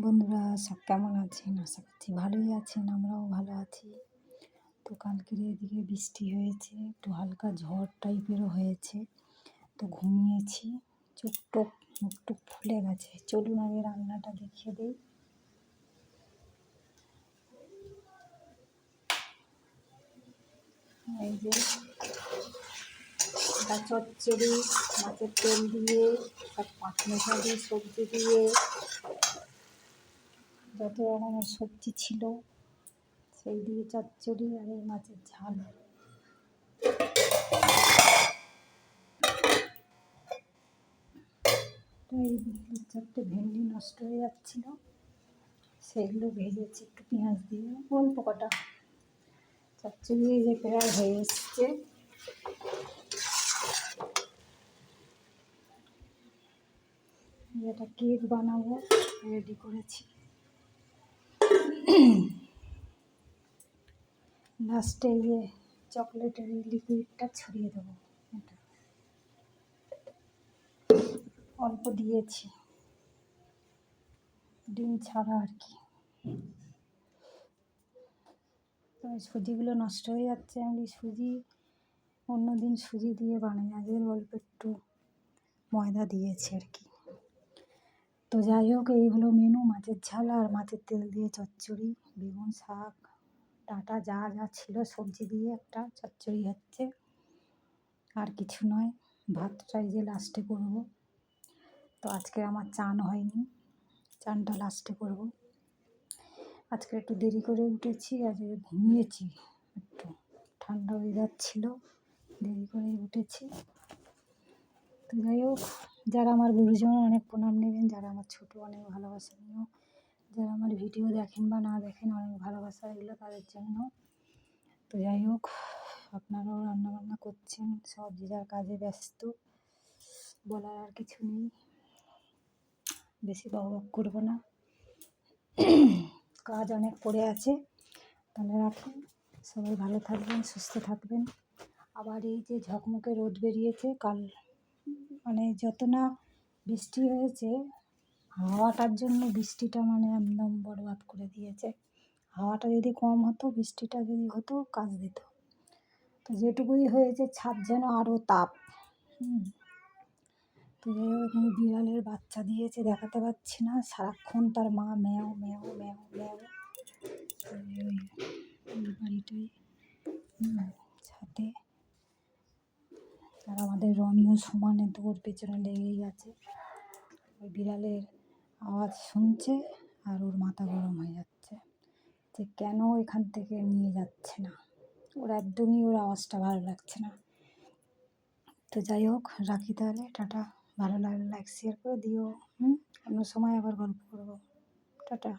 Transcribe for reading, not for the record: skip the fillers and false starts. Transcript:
বন্ধুরা সব কেমন আছেন? আশা করছি ভালোই আছেন, আমরাও ভালো আছি। তো কালকের এদিকে বৃষ্টি হয়েছে, একটু হালকা ঝড় টাইপেরও হয়েছে। তো ঘুমিয়েছি, চোখ টোক মুখ টুক ফুলে গেছে। চলুন আগে রান্নাটা দেখিয়ে দিই। এই যে এটা চচ্চড়ি, মাছের তেল দিয়ে, সব পাঁচ মেশালি সবজি দিয়ে, যত রকমের সবজি ছিল সেই দিয়ে চচ্চড়ি আর এই মাছের ঝাল। তো এই দু চারটে ভেন্ডি নষ্ট হয়ে যাচ্ছিলো, সেগুলো ভেজেছি একটু পেঁয়াজ দিয়ে, অল্প কটা। চচ্চড়ি যে প্রায় হয়ে এসছে। এটা কেক বানাবো, রেডি করেছি। লাস্টে যে চকলেটের লিকুইডটা ছড়িয়ে দেবো, এটা অল্প দিয়েছি, ডিম ছাড়া আর কি। তো সুজিগুলো নষ্ট হয়ে যাচ্ছে, আমি সুজি অন্যদিন সুজি দিয়ে বানাই, আজকের অল্প একটু ময়দা দিয়েছি আর কি। তো যাই হোক, এইগুলো মেনু, মাছের ঝাল আর মাছের তেল দিয়ে চচ্চড়ি, বেগুন শাক ডাঁটা যা যা ছিল সবজি দিয়ে একটা চচ্চড়ি হচ্ছে, আর কিছু নয়। ভাতটাই যে লাস্টে করব। তো আজকে আমার চান হয়নি, চানটা লাস্টে করব। আজকে একটু দেরি করে উঠেছি, আজকে ঘুমিয়েছি, একটু ঠান্ডা ওয়েদার ছিল, দেরি করে উঠেছি। তো যাই হোক, যারা আমার গুরুজন অনেক প্রণাম নেবেন, যারা আমার ছোটো অনেক ভালোবাসা নিও, যারা আমার ভিডিও দেখেন বা না দেখেন অনেক ভালোবাসা এগুলো তাদের জন্য। তো যাই হোক, আপনারাও রান্নাবান্না করছেন, সব যে যার কাজে ব্যস্ত, বলার আর কিছু নেই, বেশি বকবক করবো না, কাজ অনেক পড়ে আছে। তাহলে রাখুন, সবাই ভালো থাকবেন, সুস্থ থাকবেন। আবার এই যে ঝকমকে রোদ বেরিয়েছে, কাল মানে যত না বৃষ্টি হয়েছে, হাওয়াটার জন্য বৃষ্টিটা মানে একদম বরবাদ করে দিয়েছে। হাওয়াটা যদি কম হতো, বৃষ্টিটা যদি হতো, কাজ দিত। তো যেটুকুই হয়েছে, ছাদ যেন আরও তাপ। তো যাই হোক, এখানে বিড়ালের বাচ্চা দিয়েছে, দেখাতে পারছি না, সারাক্ষণ তার মা ম্যাও ম্যাও ম্যাও ম্যাও। ওই বাড়িটাই ছাদে, আর আমাদের রনিও সমানে দৌড় পেছনে লেগেই আছে। ওই বিড়ালের আওয়াজ শুনছে আর ওর মাথা গরম হয়ে যাচ্ছে যে কেন এখান থেকে নিয়ে যাচ্ছে না, ওর একদমই ওর আওয়াজটা ভালো লাগছে না। তো যাই হোক, রাখি তাহলে, টাটা। ভালো লাগলে লাইক শেয়ার করে দিও। অন্য সময় আবার গল্প করবো। টাটা।